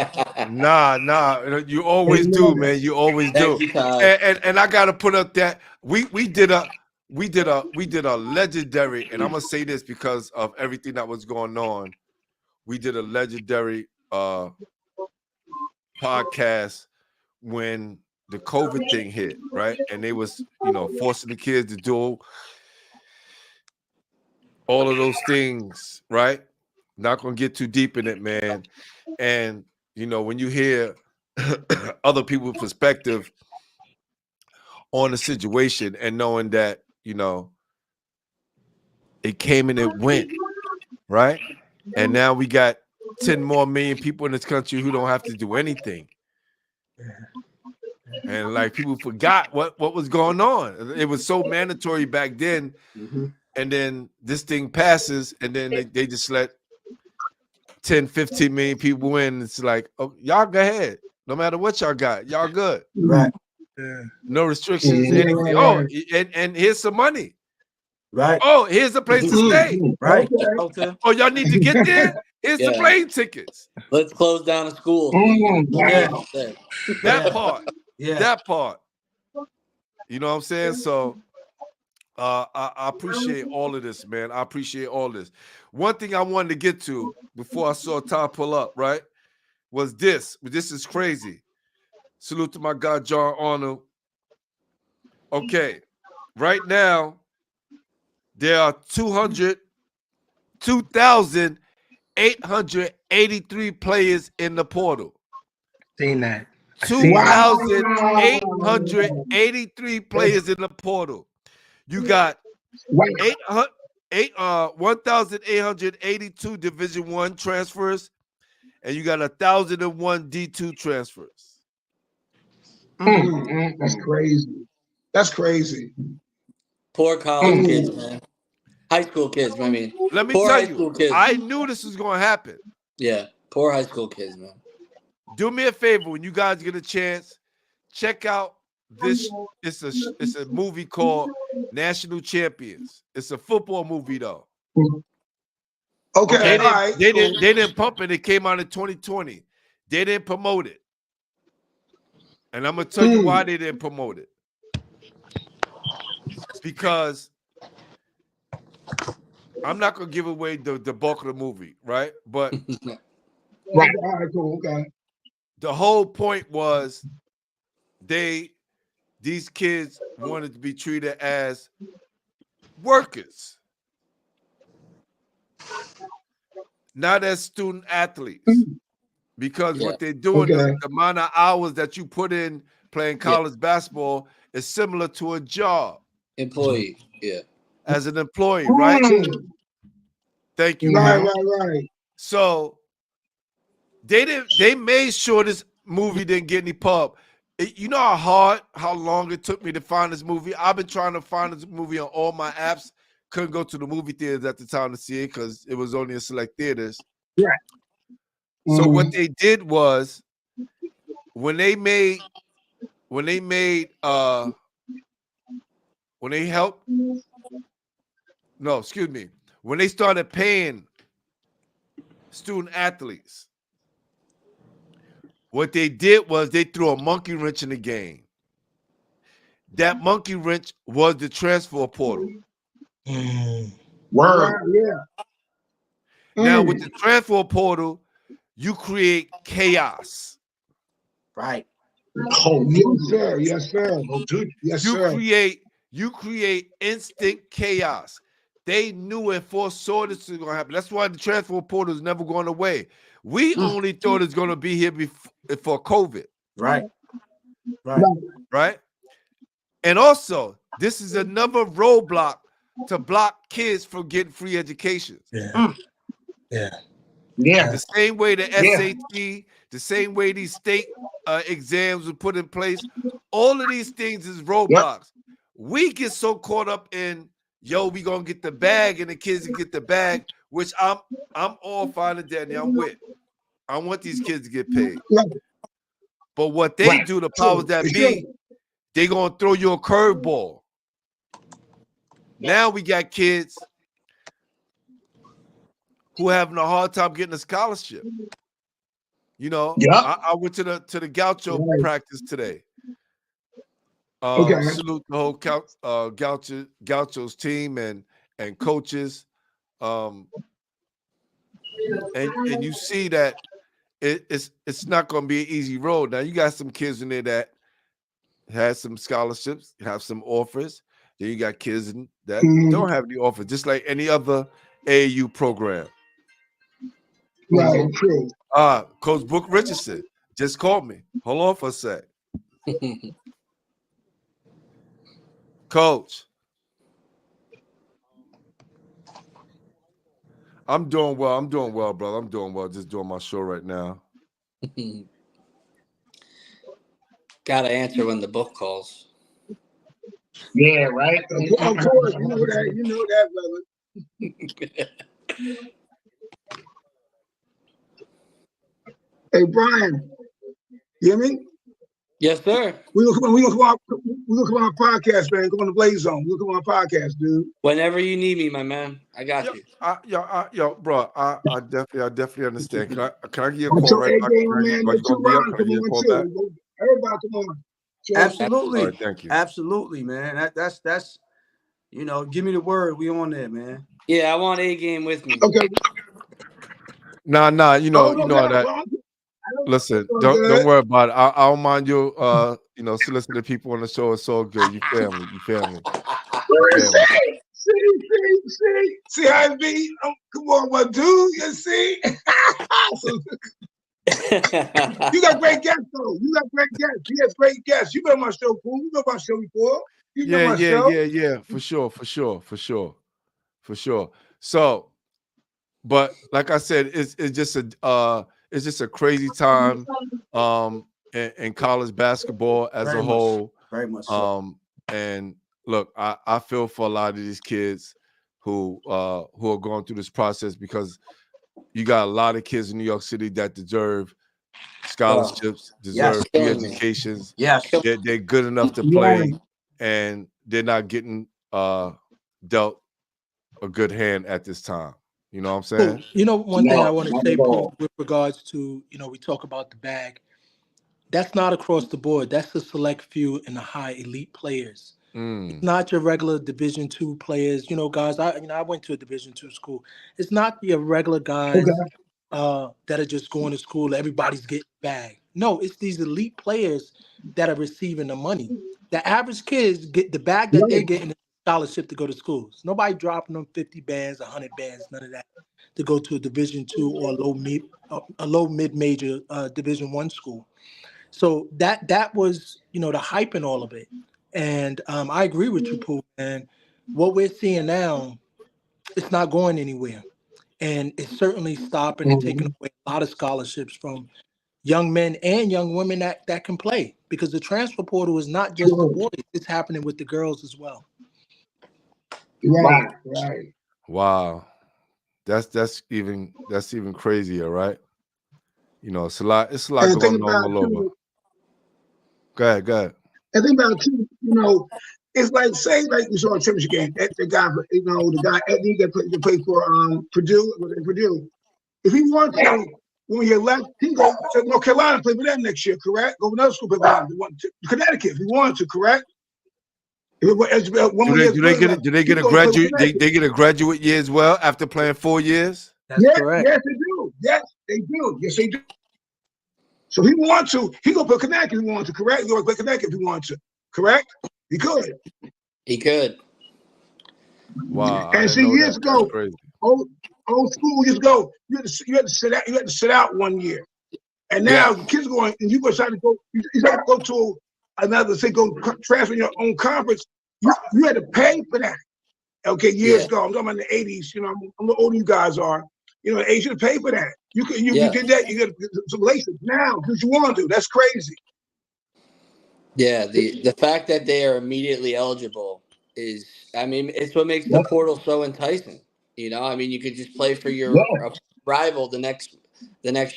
Nah, you always do, man. You always do. And I gotta put up that we did a legendary, and I'm gonna say this because of everything that was going on. We did a legendary podcast when the COVID thing hit, right? And they was, forcing the kids to do all of those things, right? Not gonna get too deep in it, man. And when you hear other people's perspective on the situation and knowing that, it came and it went, right? And now we got 10 more million people in this country who don't have to do anything. And like people forgot what was going on. It was so mandatory back then. And then this thing passes, and then they just let 10, 15 million people in. It's like, oh, y'all go ahead. No matter what y'all got, y'all good. Right. No restrictions, anything. Oh, and here's some money. Right. Oh, here's a place to stay. Right. Oh, y'all need to get there? Here's the plane tickets. Let's close down the school. That part. Yeah. That part. You know what I'm saying? So I appreciate all of this, man. I appreciate all this. One thing I wanted to get to before I saw Tom pull up, right, was this. This is crazy. Salute to my guy, John Arnold. Okay. Right now, there are 2,883 players in the portal. Seen that. 2,883 players in the portal. You got 1,882 Division I transfers, and you got 1,001 D2 transfers. That's crazy. That's crazy. Poor college kids, man. High school kids, I mean. Let me Poor tell high school you, kids. I knew this was going to happen. Yeah, poor high school kids, man. Do me a favor when you guys get a chance, check out this. It's a movie called National Champions. It's a football movie though. Okay, They didn't pump it. It came out in 2020. They didn't promote it, and I'm gonna tell you why they didn't promote it. It's because I'm not gonna give away the bulk of the movie, right? But right, all right, cool, okay. The whole point was these kids wanted to be treated as workers, not as student athletes, because what they're doing, the amount of hours that you put in playing college basketball is similar to a job. Employee, as an employee, right? Thank you. Right. So they made sure this movie didn't get any pub. You know how long it took me to find this movie? I've been trying to find this movie on all my apps. Couldn't go to the movie theaters at the time to see it because it was only in select theaters. Yeah. So what they did was when they started paying student athletes, what they did was they threw a monkey wrench in the game. That monkey wrench was the transfer portal. Word. Yeah. Now with the transfer portal, you create chaos. Right. Oh, Yes, sir. Yes, sir. Yes, sir. You create instant chaos. They knew it, foresaw this was gonna happen. That's why the transfer portal is never going away. We only thought it's gonna be here before COVID. Right. Right. And also, this is another roadblock to block kids from getting free education. Yeah. The same way the SAT, the same way these state exams were put in place, all of these things is roadblocks. We get so caught up in, yo, we gonna get the bag and the kids can get the bag, which I'm all fine and dandy. I'm with. I want these kids to get paid. But what they do, the powers that be, they gonna throw you a curveball. Now we got kids who having a hard time getting a scholarship. You know, I went to the Gaucho practice today. Salute the whole Gaucho's team and coaches. And you see that it's not going to be an easy road. Now you got some kids in there that has some scholarships, have some offers. Then you got kids that don't have the offer, just like any other AAU program. Right, true. Coach Book Richardson just called me. Hold on for a sec. Coach, I'm doing well. I'm doing well, brother. I'm doing well. Just doing my show right now. Gotta answer when the book calls. Yeah, right. Of course, you know that, brother. Hey, Brian, you hear me? Yes, sir. We gonna come on our podcast, man. Come on the Blaze Zone. We'll come on our podcast, dude. Whenever you need me, my man, I got you. Yo, bro, I definitely understand. Can I give you a call right now? Everybody, come on. Absolutely. All right, thank you. Absolutely, man. That's give me the word. We on there, man. Yeah, I want A game with me. Okay. Nah, you know that. Listen, don't worry about it. I don't mind you. Soliciting people on the show. It's all good. You family. See how it be? Come on, my dude. You see? You got great guests, though. You got great guests. He has great guests. You've been on my show, Pooh. You've been on my show before. Yeah. For sure. So, but like I said, it's just a crazy time in college basketball as a whole. Very much so. And look, I feel for a lot of these kids who are going through this process, because you got a lot of kids in New York City that deserve scholarships, deserve free educations. Yes. They're good enough to play, and they're not getting dealt a good hand at this time. You know what I'm saying? You know, one thing I want to say, Paul, with regards to, we talk about the bag. That's not across the board. That's a select few in the high elite players. It's not your regular Division II players. Guys, I went to a Division II school. It's not your regular guys that are just going to school. Everybody's getting bag. No, it's these elite players that are receiving the money. The average kids get the bag that they're getting a scholarship to go to schools. Nobody dropping them 50 bands, 100 bands, none of that, to go to a Division II or a low mid-major Division I school. So that was, the hype in all of it. And I agree with you, Pooh. And what we're seeing now, it's not going anywhere. And it's certainly stopping and taking away a lot of scholarships from young men and young women that can play. Because the transfer portal is not just the boys, it's happening with the girls as well. Right. Wow. That's even crazier, right? It's a lot going on all over. Go ahead. And think about it too, it's like, say, like you saw a championship game, the guy Eddie that played for Purdue. If he wanted to, when he left, he can go to North Carolina, play for them next year, correct? Go to another school, play for them. Connecticut, if he wanted to, correct? Do they get a graduate? They get a graduate year as well after playing 4 years? That's correct. Yes, they do. Yes, they do. So he want to, he gonna put Connecticut if he want to, correct? He gonna put Connecticut if he want to, correct? He could. He could. Wow, I And didn't see, know years that. That's ago, crazy. old school years ago, you had to sit out 1 year. And now Yeah. the kids going, and you go try to go, you have to go to another, say, go transfer in your own conference. You had to pay for that. Okay, years ago. I'm talking about in the 80s. You know, I'm the older you guys are. You know, the age to pay for that. You did that. You get some license now because you want to. That's crazy. Yeah, the fact that they are immediately eligible is, I mean, it's what makes the portal so enticing. You know, I mean, you could just play for your rival the next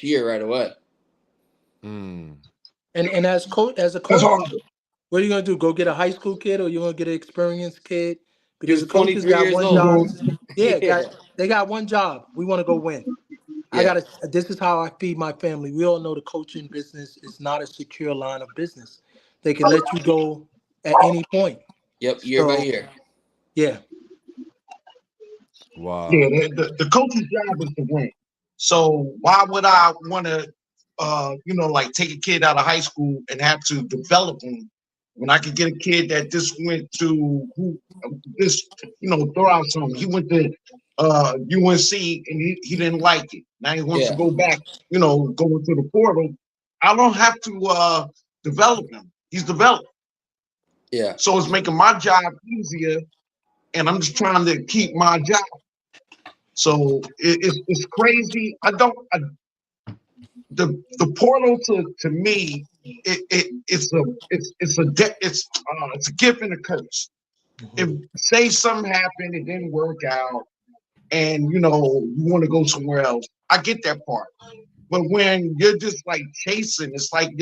year right away. Mm. And as a coach, That's horrible. what are you gonna do? Go get a high school kid, or you gonna get an experienced kid? Because He the was coaches 23 got years one old. job. Yeah, they got one job. We want to go win. Yeah. This is how I feed my family. We all know the coaching business is not a secure line of business. They can let you go at any point. Yep, year by year. Yeah. Wow. Yeah, the coach's job is to win. So why would I want to, like take a kid out of high school and have to develop him when I could get a kid that just went to throw out something. He went to UNC and he didn't like it. Now he wants to go back, go into the portal. I don't have to develop him. He's developed. Yeah. So it's making my job easier, and I'm just trying to keep my job. So it's crazy. The portal to me, it's a gift and a curse. If say something happened, it didn't work out, and you want to go somewhere else, I get that part. But when you're just like chasing, it's like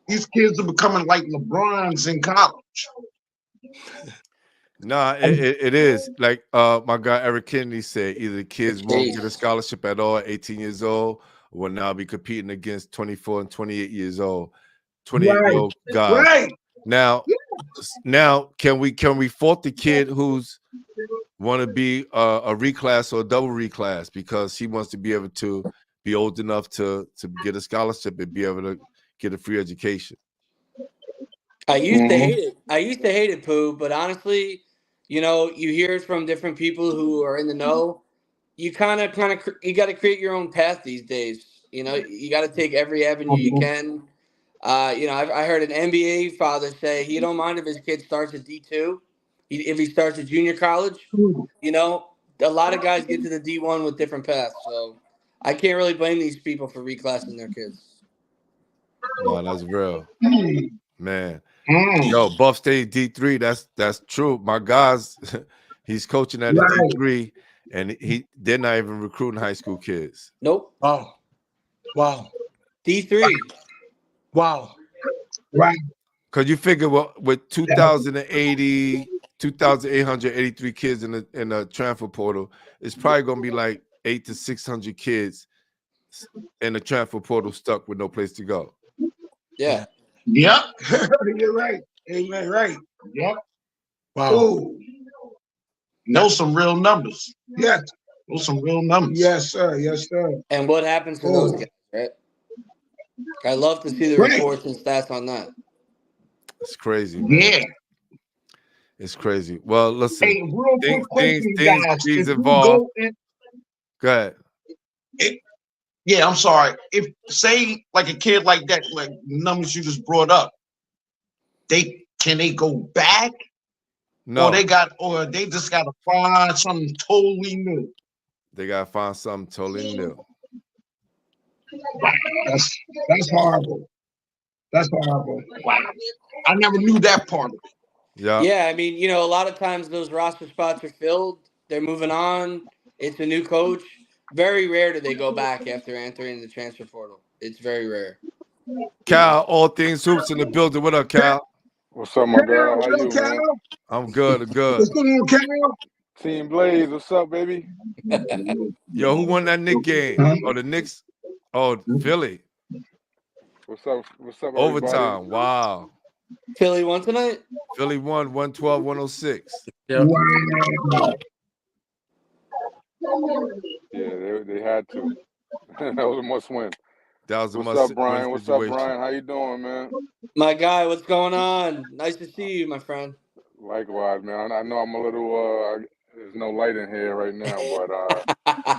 these kids are becoming like LeBrons in college. Nah, it is like my guy Eric Kennedy said. Either kids won't get a scholarship at all at 18 years old, or will now be competing against 24 and 28 years old, 28-year-old guys. Right. Now, can we fault the kid who's want to be a reclass or a double reclass because he wants to be able to be old enough to get a scholarship and be able to get a free education? I used to hate it, Pooh, but honestly, you hear it from different people who are in the know. You you got to create your own path these days. You got to take every avenue you can. I heard an NBA father say he don't mind if his kid starts at D2, if he starts at junior college. A lot of guys get to the D1 with different paths, so I can't really blame these people for reclassing their kids. No, that's real, man. Yo, Buff State D3. That's true. My guys, he's coaching at a D3, and they're not even recruiting high school kids. Nope. Wow. D3. Wow. Right. Because you figure with 2,883 kids in the transfer portal, it's probably gonna be like 800 to 600 kids in the transfer portal stuck with no place to go. Yeah. Yep. You're right. Amen. Right. Yep. Wow. Ooh. Know some real numbers. Yes. Know some real numbers. Yes, sir. Yes, sir. And what happens to those guys, right? I love to see the reports and stats on that. It's crazy, man. Yeah. It's crazy. Well, listen. Hey, real quick question, guys. Things involved. Go ahead. Yeah, I'm sorry. If say like a kid like that, like numbers you just brought up, can they go back? No. Or they just gotta find something totally new. They gotta find something totally new. That's horrible. That's horrible. Wow. I never knew that part of it. Yeah. Yeah, I mean, a lot of times those roster spots are filled. They're moving on. It's a new coach. Very rare do they go back after entering the transfer portal. It's very rare. Cal, all things hoops in the building. What up, Cal? What's up, my girl? How you, man? I'm good. What's going on, Cal? Team Blaze, what's up, baby? Yo, who won that Knicks game? Oh, the Knicks. Oh, Philly. What's up? What's up, overtime? Everybody? Wow. Philly won tonight? Philly won 112-106. Yeah. Wow. Yeah, they had to. That was a must win. That was a What's must up, Brian? win What's up, situation. Brian? How you doing, man? My guy, what's going on? Nice to see you, my friend. Likewise, man. I know I'm a little. There's no light in here right now, but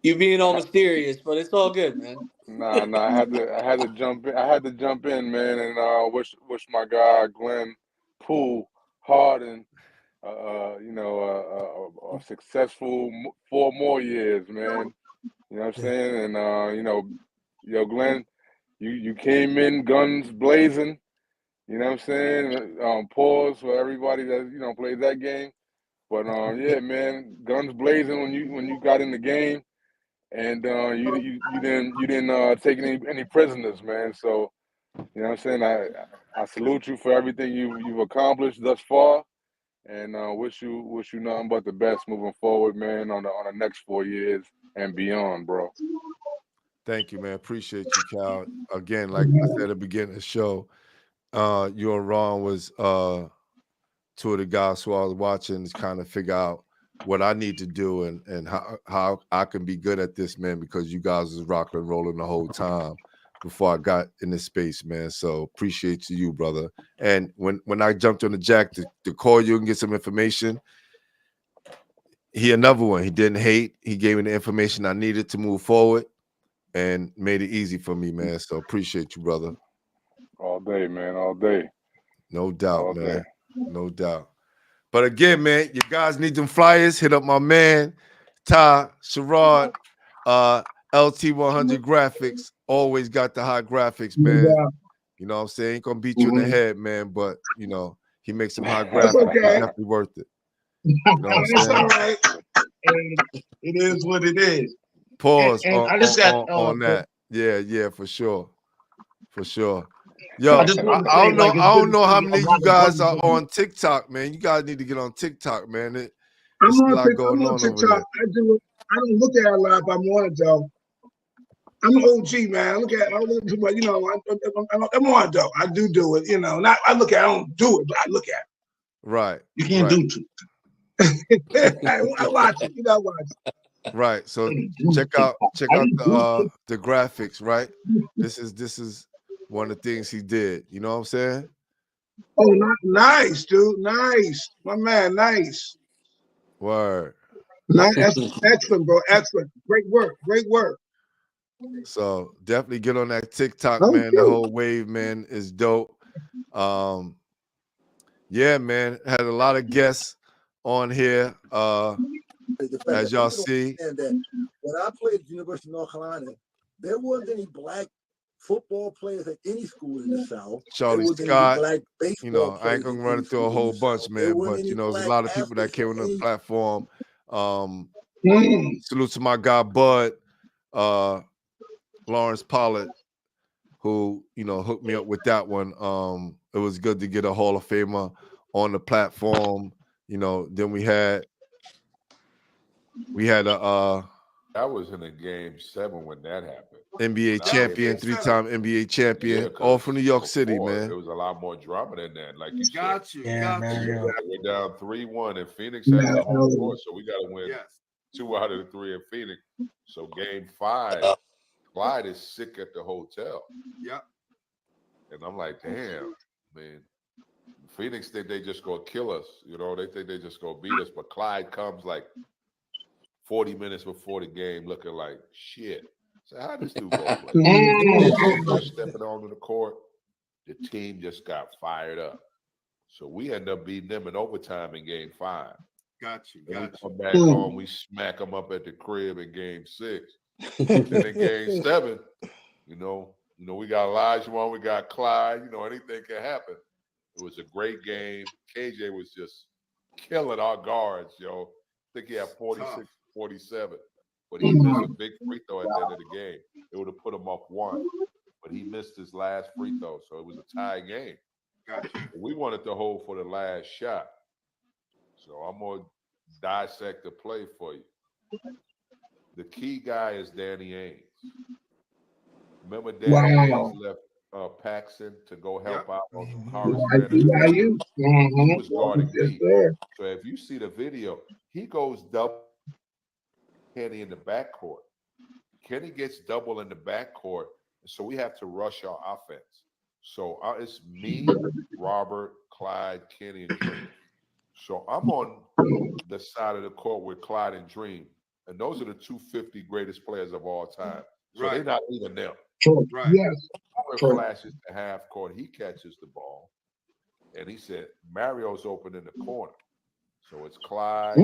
You being all mysterious, but it's all good, man. nah. I had to jump in. I had to jump in, man, and wish my guy Glenn Poole Harden, a successful 4 more years, man. You know what I'm saying? And Glenn, you came in guns blazing. You know what I'm saying? Pause for everybody that played that game. But yeah, man, guns blazing when you got in the game, and you didn't take any prisoners, man. So you know what I'm saying? I salute you for everything you've accomplished thus far, and wish you nothing but the best moving forward, man. On the next 4 years and beyond, bro. Thank you, man. Appreciate you, Cal. Again, like I said at the beginning of the show, you and Ron was two of the guys who I was watching to kind of figure out what I need to do and how I can be good at this, man, because you guys was rocking and rolling the whole time before I got in this space, man. So appreciate you, brother. And when I jumped on the jack to call you and get some information, he another one. He didn't hate. He gave me the information I needed to move forward and made it easy for me, man. So appreciate you, brother. All day, man. All day. No doubt, All man. day. No doubt. But again, man, you guys need them flyers. Hit up my man, Ty Sherrod, LT100 Graphics. Always got the high graphics, man. Yeah. You know what I'm saying? Ain't gonna beat you in the head, man, but he makes some high That's graphics. okay. It's definitely worth it. You know what I'm That's saying? all right. And it is what it is. Pause And I just got on that. Yeah, for sure. For sure. Yo, I just wanted to I say, don't know. like, it's I good don't to know see how a many of lot you of guys brothers are in on TikTok, man. You guys need to get on TikTok, man. There's I'm a lot going on on over TikTok. there. I don't look at it a lot, but I'm on it though. I'm an OG, man. I look at it, but I'm on it though. I do it, Not I look at it, I don't do it, but I look at Right. You can't right. do two. it. I watch it, watch it. Right. So check out the graphics, right? This is one of the things he did. You know what I'm saying? Oh, nice, dude. Nice. My man, nice. Word. Nice. Excellent, bro. Excellent. Great work. Great work. So definitely get on that TikTok, Thank man. The you. whole wave, man, is dope. Yeah, man. Had a lot of guests on here. As y'all see. And that when I played at the University of North Carolina, there wasn't any black football players at any school in the South. Charlie There wasn't Scott, any black baseball I ain't players gonna at run any it through a school in whole the bunch, South. There man. wasn't But any there's a black lot of people that athletes came at on the any platform. Salute to my guy Bud, Lawrence Pollard, who hooked me up with that one. It was good to get a Hall of Famer on the platform. Then we had a that was in a game 7 when that happened. NBA champion, 3-time NBA champion, all from New York City, man. There was a lot more drama than that, like you Got said. you. Yeah, man. Yeah. We're down 3-1, and Phoenix has the home court, so we got to win 2 out of the 3 in Phoenix. So game 5, Clyde is sick at the hotel. Yep. And I'm like, damn, man. Phoenix think they just gonna kill us. They think they just gonna beat us. But Clyde comes like 40 minutes before the game, looking like shit. So how this dude gonna play? Stepping onto the court, the team just got fired up. So we end up beating them in overtime in game 5. Got you. We come back home, we smack them up at the crib in game 6. And in game 7, we got Olajuwon, we got Clyde. Anything can happen. It was a great game. KJ was just killing our guards, yo. I think he had 46, 47. But he missed a big free throw at the end of the game. It would have put him up 1. But he missed his last free throw, so it was a tie game. Gotcha. We wanted to hold for the last shot. So I'm going to dissect the play for you. The key guy is Danny Ainge. Remember Danny Ainge left Paxson to go help out on Horace Grant. He was guarding me. So if you see the video, he goes double Kenny in the backcourt. Kenny gets double in the backcourt, So we have to rush our offense. So it's me, Robert, Clyde, Kenny, and Dream. So I'm on the side of the court with Clyde and Dream. And those are the 250 greatest players of all time. So they're not even them. Right. Yes. Robert flashes the half court. He catches the ball. And he said, Mario's open in the corner. So it's Clyde,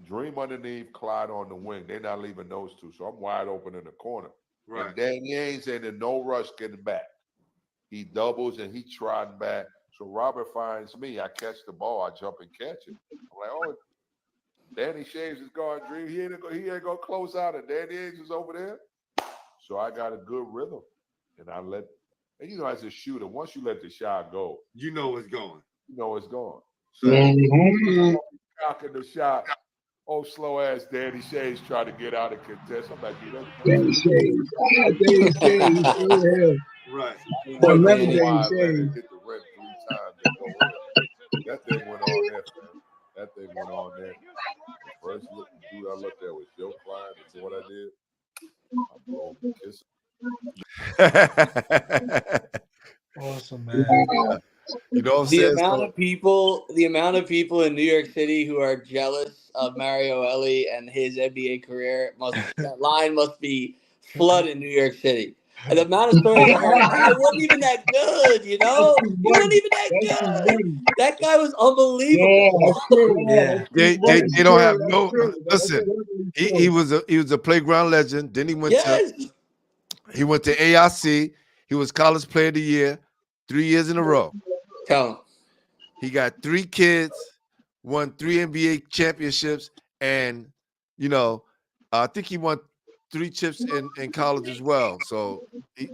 Dream underneath, Clyde on the wing. They're not leaving those two. So I'm wide open in the corner. Right. And Danny Ainge ain't in no rush getting back. He doubles and he trotting back. So Robert finds me. I catch the ball. I jump and catch it. I'm like, oh, Danny Shaves is guard Dream. He ain't gonna close out, and Danny Ainge is over there. So I got a good rhythm, and and you know, as a shooter, once you let the shot go, you know it's going. You know it's gone. So cocking the shot. Oh, slow ass Danny Shaves trying to get out of contest. I'm like, dude, Danny Shaves. Danny Shaves. Right. I remember Danny Shaves. Shaves. Hit the rim 3 times. And go in. That thing went on there, man. That thing went on there. First dude I looked at was Joe Klein. And what I did, I'm going to kiss him. Awesome, man. You know what I'm the saying? amount of people in New York City who are jealous of Mario Elie and his NBA career that line must be flooded in New York City. And the amount of stories I heard, it wasn't even that good, you know? He wasn't even that good. That guy was unbelievable. Yeah. They don't have no listen. He was a playground legend. Then he went to AIC. He was College Player of the Year 3 years in a row. Tell him. He got 3 kids, won 3 NBA championships, and you know, I think he won 3 chips in college as well. So he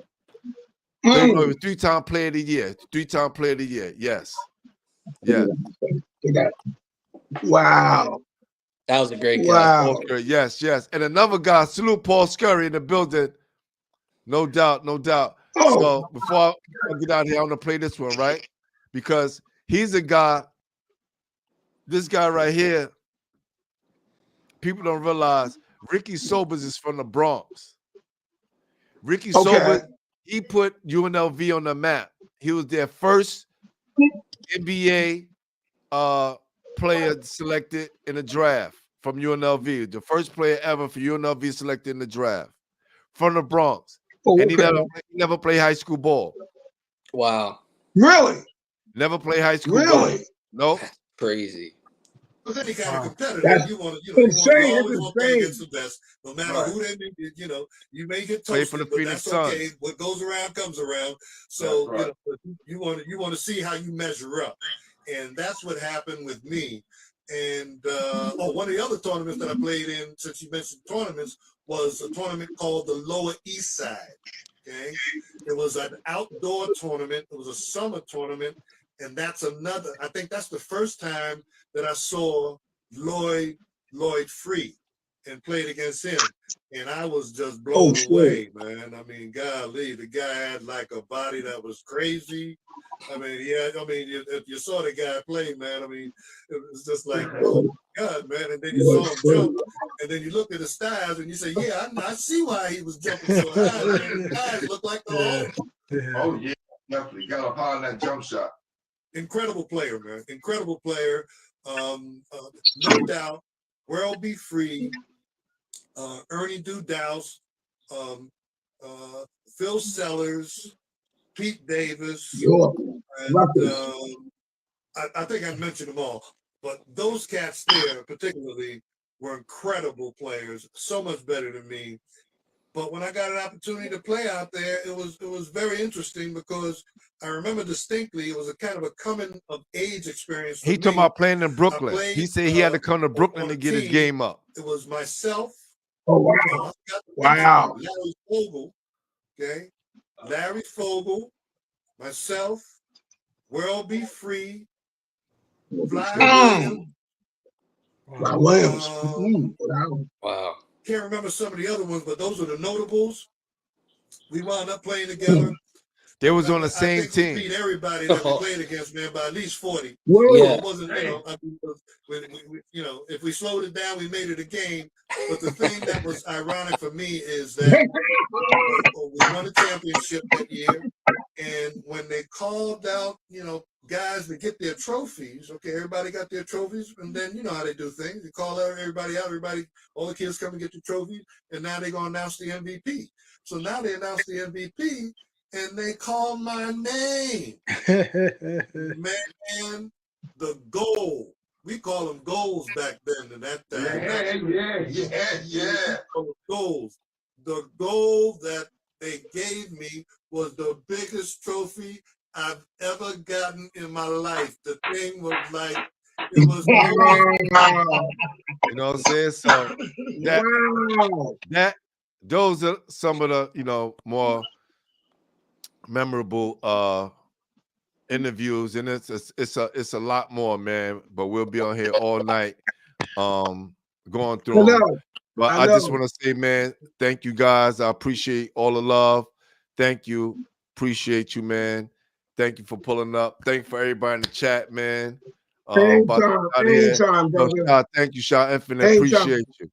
was 3-time player of the year. 3-time player of the year. Yes. Yeah. Wow. That was a great Wow. Paul Scurry. Yes. And another guy, salute Paul Scurry in the building. No doubt. So before I get out here, I want to play this one, right? Because he's a guy, this guy right here, people don't realize Ricky Sobers is from the Bronx. Ricky Sobers, he put UNLV on the map. He was their first NBA player selected in the draft from UNLV. The first player ever for UNLV selected in the draft from the Bronx. And he never played high school ball. Wow. Really? Never played high school ball. Nope. Crazy. With any kind of competitor, That's you want to insane. always It's want to play insane. against the best, no matter who they may. You may get Play for toasted, the but Phoenix that's okay. Suns. What goes around comes around. So That's right. you want to see how you measure up, and that's what happened with me. And one of the other tournaments that I played in, since you mentioned tournaments, was a tournament called the Lower East Side. Okay, it was an outdoor tournament. It was a summer tournament, and I think that's the first time that I saw Lloyd Free and played against him, and I was just blown away, man. I mean, golly, the guy had like a body that was crazy. I mean, if you saw the guy play, man, I mean, it was just like, oh my God, man. And then you saw him jump, and then you look at his thighs, and you say, yeah, I see why he was jumping so high. Man. His thighs look like the whole. Oh yeah, definitely got up high on that jump shot. Incredible player, man. Incredible player. No doubt. World Be Free. Ernie Dudhouse, Phil Sellers, Pete Davis. And, I think I mentioned them all, but those cats there particularly were incredible players, so much better than me. But when I got an opportunity to play out there, it was very interesting because I remember distinctly it was a kind of a coming of age experience. He talking about playing in Brooklyn. He said he had to come to Brooklyn to get his game up. It was myself. Oh wow! Wow! Larry Fogel, okay, Larry Fogel, myself, World Be Free, Fly Williams. Wow. Can't remember some of the other ones, but those are the notables. We wound up playing together. They was on the I same think we team. beat everybody that we played against, man, by at least 40. Whoa. So it wasn't, you know, I mean, you know, if we slowed it down, we made it a game. But the thing that was ironic for me is that we won a championship that year, and when they called out, you know, guys to get their trophies, okay, everybody got their trophies, and then you know how they do things. They call everybody out, all the kids come and get the trophies, and now they're gonna announce the MVP. So now they announced the MVP, and they call my name. Man, the goal. We call them goals back then in that time. Yeah. Goals. The goal that they gave me was the biggest trophy I've ever gotten in my life. The thing was like, it was You know what I'm saying? So those are some of the, you know, more memorable interviews, and it's a lot more, man. But we'll be on here all night, going through them. But I just want to say, man, thank you guys. I appreciate all the love. Thank you, appreciate you, man. Thank you for pulling up. Thank you for everybody in the chat, man. Anytime, brother. Thank you, Shaw Infinite. Appreciate you.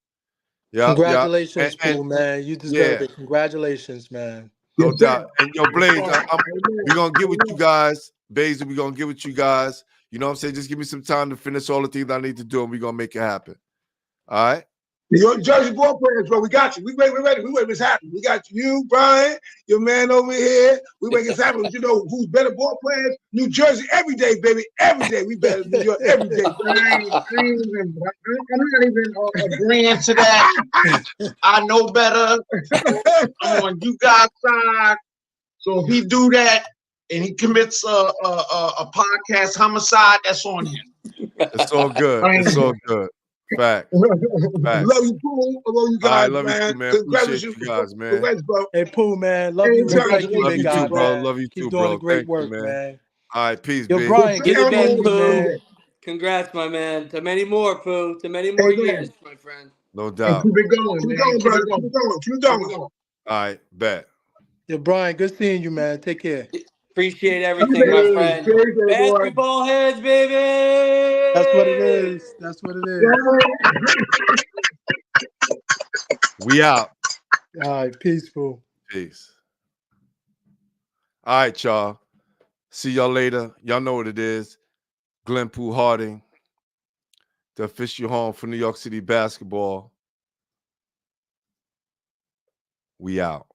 Yeah, Congratulations, yeah. Pooh, man. You deserve it. Congratulations, man. No doubt. And yo, Blaze, we're gonna get with you guys. Basil, we're gonna get with you guys. You know what I'm saying? Just give me some time to finish all the things I need to do, and we're gonna make it happen. All right. Your Jersey ball players, bro. We got you. We're ready. We make this happen. We got you, Brian, your man over here. We make this happen. You know who's better ball players? New Jersey every day, baby. Every day. We better New York every day. I'm not even agreeing to that. I know better. I'm on you guys' side. So if he do that and he commits a podcast homicide, that's on him. It's all good. It's all good. Fact. Fact. Love you, Pooh. Love you guys, love man. you too, man. Appreciate you guys, man. Congrats, bro. Hey, Pooh, man. Love you. Anytime. Thank you, Love big you guy, too, bro. man. Love you Keep too, doing bro. the great Thank work, you, man. man. All right, peace, Yo, big. Brian, get Get the it back, Pooh, Pooh. man. Congrats, my man. To many more, Pooh. To many more years, my friend. No doubt. Keep it going, Keep man. going, Keep brother. it going. Keep going. Keep going. All right, bet. Yo, Brian, good seeing you, man. Take care. Appreciate everything, my friend. Basketball heads, baby. That's what it is. That's what it is. We out. All right, peaceful. Peace. All right, y'all. See y'all later. Y'all know what it is. Glenn Pooh Harding, the official home for New York City basketball. We out.